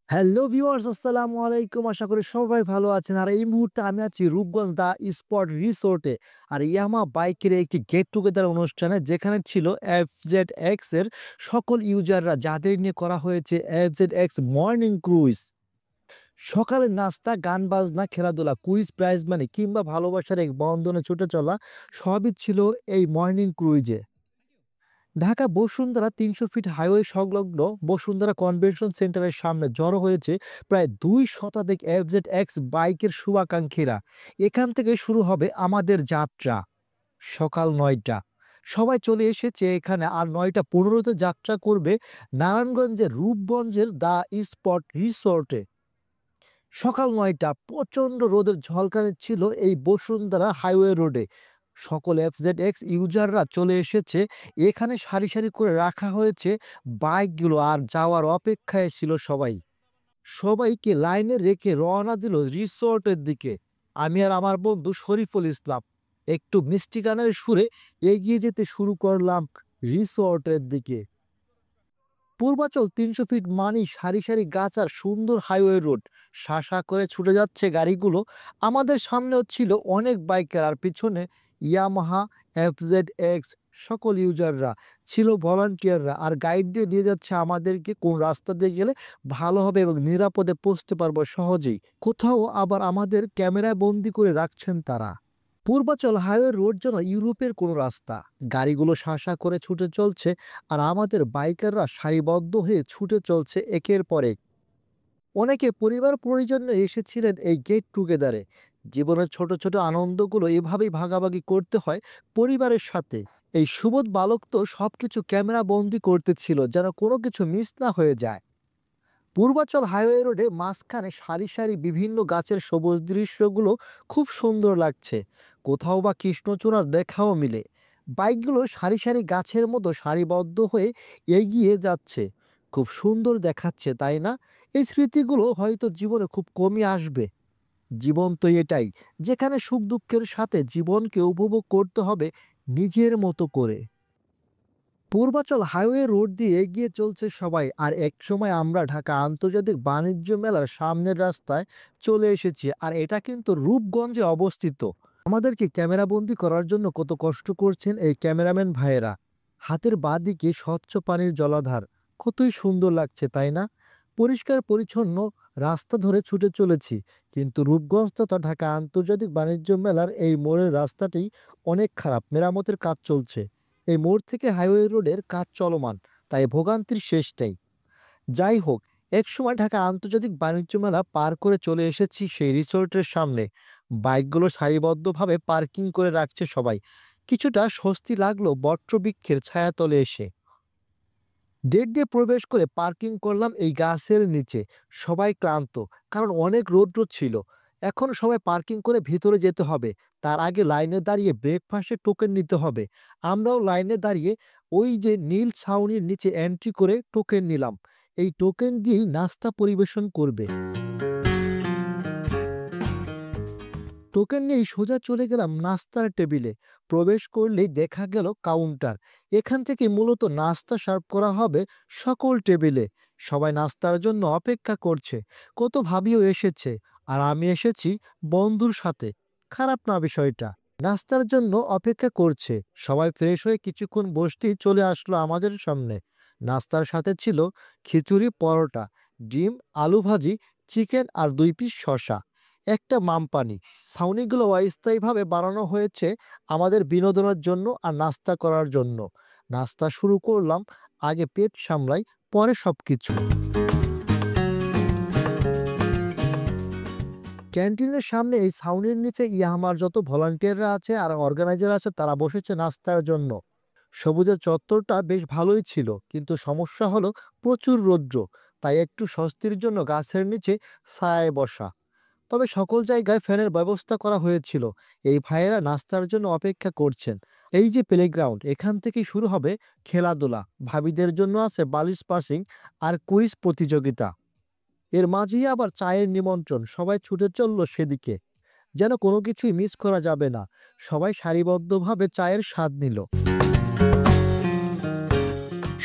Hello viewers, আসসালামু আলাইকুম। আশা করি সবাই ভালো আছেন। আর এই মুহূর্তে আমি আছি রূপগঞ্জ দা স্পট রিসোর্টে। আর ইয়ামাহা বাইকের একটি গেট টুগেদার অনুষ্ঠানে, যেখানে ছিল এফজেডএক্স এর সকল ইউজাররা, যাদের নিয়ে করা হয়েছে এফজেডএক্স মর্নিং ক্রুইজ। সকালের নাস্তা, গান বাজনা, খেলাধুলা, কুইজ, প্রাইজ মানি কিংবা ভালোবাসার এক বন্ধনে ছুটে চলা, সবই ছিল এই মর্নিং ক্রুইজে। ঢাকা বসুন্ধরা ৩০০ ফিট হাইওয়ে সংলগ্ন বসুন্ধরা কনভেনশন সেন্টারের সামনে জড়ো হয়েছে প্রায় ২ শতাধিক এফজেডএক্স বাইকের শুভাকাঙ্ক্ষীরা। এখান থেকে শুরু হবে আমাদের যাত্রা সকাল ৯টা। সবাই চলে এসেছে এখানে। আর ৯টা ১৫তে যাত্রা করবে নারায়ণগঞ্জের রূপগঞ্জের দা স্পট রিসোর্টে। সকাল ৯টা প্রচণ্ড রোদের ঝলকানি ছিল এই বসুন্ধরা হাইওয়ে রোডে। সকল এফজেডএক্স ইউজাররা চলে এসেছে এখানে। সারি সারি করে রাখা হয়েছে বাইকগুলো, আর যাওয়ার অপেক্ষায় ছিল সবাই। সবাইকে লাইনে রেখে রওনা দিল রিসোর্টের দিকে। আমি আর আমার বন্ধু শরীফুল ইসলাম একটু মিষ্টি গানের সুরে এগিয়ে যেতে শুরু করলাম রিসোর্টের দিকে। পূর্বাচল ৩০০ ফিট মানি সারি সারি গাছ আর সুন্দর হাইওয়ে রোড। শাঁ করে ছুটে যাচ্ছে গাড়িগুলো। আমাদের সামনেও ছিল অনেক বাইকার, আর পিছনে ইয়ামাহা, এফজেডএক্স সকল ইউজাররা ছিল, ভলান্টিয়াররা, আর গাইড দিয়ে নিয়ে যাচ্ছে আমাদেরকে কোন রাস্তা দিয়ে গেলে ভালো হবে এবং নিরাপদে পৌঁছতে পারবো সহজেই। কোথাও আবার আমাদের ক্যামেরায় বন্দি করে রাখছেন তারা। পূর্বাচল হাইওয়ে রোড যেন ইউরোপের কোনো রাস্তা। গাড়িগুলো শাঁ করে ছুটে চলছে, আর আমাদের বাইকাররা সারিবদ্ধ হয়ে ছুটে চলছে একের পর এক। অনেকে পরিবার পরিজন নিয়ে এসেছিলেন এই গেট টুগেদারে। জীবনের ছোট ছোট আনন্দগুলো এভাবেই ভাগাভাগি করতে হয় পরিবারের সাথে। এই সুবোধ বালক তো সবকিছু ক্যামেরা বন্দি করতেছিল, যেন কোনো কিছু মিস না হয়ে যায়। পূর্বাচল হাইওয়ে রোডে মাঝখানে সারি সারি বিভিন্ন গাছের সবুজ দৃশ্যগুলো খুব সুন্দর লাগছে। কোথাও বা কৃষ্ণচূড়ার দেখাও মিলে। বাইকগুলো সারি সারি গাছের মতো সারিবদ্ধ হয়ে এগিয়ে যাচ্ছে। খুব সুন্দর দেখাচ্ছে, তাই না? এই স্মৃতিগুলো হয়তো জীবনে খুব কমই আসবে। জীবন তো এটাই, যেখানে সুখ দুঃখের সাথে জীবনকে উপভোগ করতে হবে নিজের মতো করে। পূর্বাচল হাইওয়ে রোড দিয়ে এগিয়ে চলছে সবাই। আর একসময় আমরা ঢাকা আন্তর্জাতিক বাণিজ্য মেলার সামনের রাস্তায় চলে এসেছি। আর এটা কিন্তু রূপগঞ্জে অবস্থিত। আমাদেরকে ক্যামেরাবন্দি করার জন্য কত কষ্ট করছেন এই ক্যামেরাম্যান ভাইয়েরা। হাতের বাঁদিকে স্বচ্ছ পানির জলাধার, কতই সুন্দর লাগছে, তাই না? পরিষ্কার পরিচ্ছন্ন রাস্তা ধরে ছুটে চলেছি। কিন্তু রূপগঞ্জ তথা ঢাকা আন্তর্জাতিক বাণিজ্য মেলার এই মোড়ের রাস্তাটি অনেক খারাপ, মেরামতের কাজ চলছে। এই মোড় থেকে হাইওয়ে রোডের কাজ চলমান, তাই ভোগান্তির শেষ নেই। যাই হোক, একসময় ঢাকা আন্তর্জাতিক বাণিজ্য মেলা পার করে চলে এসেছি সেই রিসোর্টের সামনে। বাইকগুলো সারিবদ্ধভাবে পার্কিং করে রাখছে সবাই। কিছুটা স্বস্তি লাগলো বটবৃক্ষের ছায়াতলে এসে। গেট দিয়ে প্রবেশ করে পার্কিং করলাম এই গাছের নিচে। সবাই ক্লান্ত, কারণ অনেক রৌদ্র ছিল। এখন সবাই পার্কিং করে ভিতরে যেতে হবে। তার আগে লাইনে দাঁড়িয়ে ব্রেকফাস্টের টোকেন নিতে হবে। আমরাও লাইনে দাঁড়িয়ে ওই যে নীল ছাউনির নিচে এন্ট্রি করে টোকেন নিলাম। এই টোকেন দিয়েই নাস্তা পরিবেশন করবে। টোকেন নিয়েই সোজা চলে গেলাম নাস্তার টেবিলে। প্রবেশ করলেই দেখা গেল কাউন্টার। এখান থেকে মূলত নাস্তা সার্ভ করা হবে সকল টেবিলে। সবাই নাস্তার জন্য অপেক্ষা করছে। কত ভাবিও এসেছে, আর আমি এসেছি বন্ধুর সাথে। খারাপ না বিষয়টা। নাস্তার জন্য অপেক্ষা করছে সবাই। ফ্রেশ হয়ে কিছুক্ষণ বসতেই চলে আসলো আমাদের সামনে। নাস্তার সাথে ছিল খিচুড়ি, পরোটা, ডিম, আলু ভাজি, চিকেন আর ২ পিস শসা, একটা মামপানি। ছাউনিগুলো অস্থায়ীভাবে বানানো হয়েছে আমাদের বিনোদনের জন্য আর নাস্তা করার জন্য। নাস্তা শুরু করলাম, আগে পেট সামলাই, পরে সবকিছু। ক্যান্টিনের সামনে এই ছাউনির নিচে ইয়ামাহার যত ভলান্টিয়াররা আছে আর অর্গানাইজার আছে, তারা বসেছে নাস্তার জন্য। সবুজের চত্বরটা বেশ ভালোই ছিল, কিন্তু সমস্যা হলো প্রচুর রৌদ্র। তাই একটু স্বস্তির জন্য গাছের নিচে ছায়ায় বসা। তবে সকল জায়গায় ফ্যানের ব্যবস্থা করা হয়েছিল। এই ভাইয়েরা নাস্তার জন্য অপেক্ষা করছেন। এই যে প্লেগ্রাউন্ড, এখান থেকেই শুরু হবে খেলাধুলা। ভাবিদের জন্য আছে বালিশ পাসিং আর কুইজ প্রতিযোগিতা। এর মাঝেই আবার চায়ের নিমন্ত্রণ। সবাই ছুটে চলল সেদিকে, যেন কোনো কিছুই মিস করা যাবে না। সবাই সারিবদ্ধভাবে চায়ের স্বাদ নিল।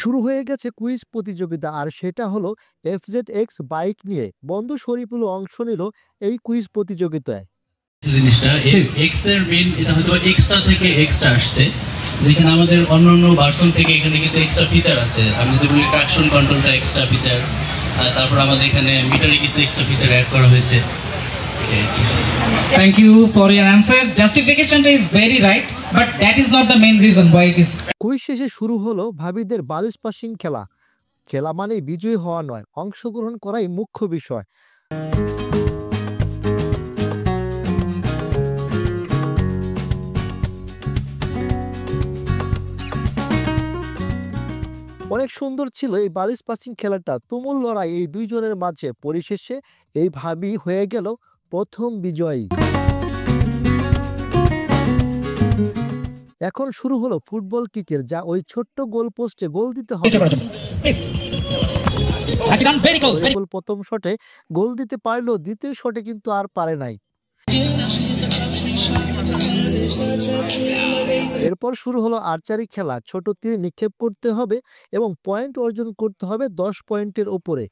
শুরু হয়ে গেছে কুইজ প্রতিযোগিতা, আর সেটা হলো FZX বাইক নিয়ে। বন্ধু শরীফুল অংশ নিল এই কুইজ প্রতিযোগিতায়। জিনিসটা এক্স এর মেইন এটা হয়তো এক্সট্রা থেকে এক্সট্রা আসছে, যেখানে আমাদের অন্যান্য ভার্সন থেকে এখানে কিছু এক্সট্রা ফিচার আছে। আমি যদি বলি ট্রাকশন কন্ট্রোলটা এক্সট্রা ফিচার, তারপর আমাদের এখানে মিটারে কিছু এক্সট্রা ফিচার অ্যাড করা হয়েছে। Thank you for your answer. Justification is very right, but that is not the main reason why it is. Quiz শেষে শুরু হলো ভাবিদের বালিশ পাসিং খেলা। খেলা মানে বিজয়ী হওয়া নয়, অংশগ্রহণ করাই মুখ্য বিষয়। অনেক সুন্দর ছিল এই বালিশ পাসিং খেলাটা, তুমুল লড়াই এই দুইজনের মাঝে। পরিশেষে এই ভাবি হয়ে গেল প্রথম বিজয়ী। এখন শুরু হলো ফুটবল কিকের, যা ওই ছোট্ট গোল পোস্টে গোল দিতে হবে। প্রথম শটে গোল দিতে পারলেও দ্বিতীয় শটে কিন্তু আর পারে নাই। এরপর শুরু হলো আর্চারি খেলা। ছোট তীর নিক্ষেপ করতে হবে এবং পয়েন্ট অর্জন করতে হবে 10 পয়েন্টের উপরে।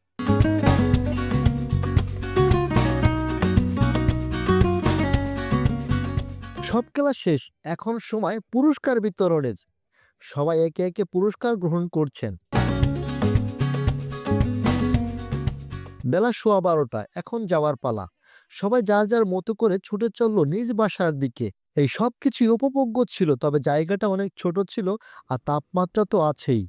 সব খেলা শেষ, এখন সময় পুরস্কার বিতরণের। সবাই একে একে পুরস্কার গ্রহণ করছেন। বেলা 12:15, এখন যাওয়ার পালা। সবাই যার যার মতো করে ছুটে চললো নিজ বাসার দিকে। এই সব কিছুই উপভোগ্য ছিল, তবে জায়গাটা অনেক ছোট ছিল আর তাপমাত্রা তো আছেই।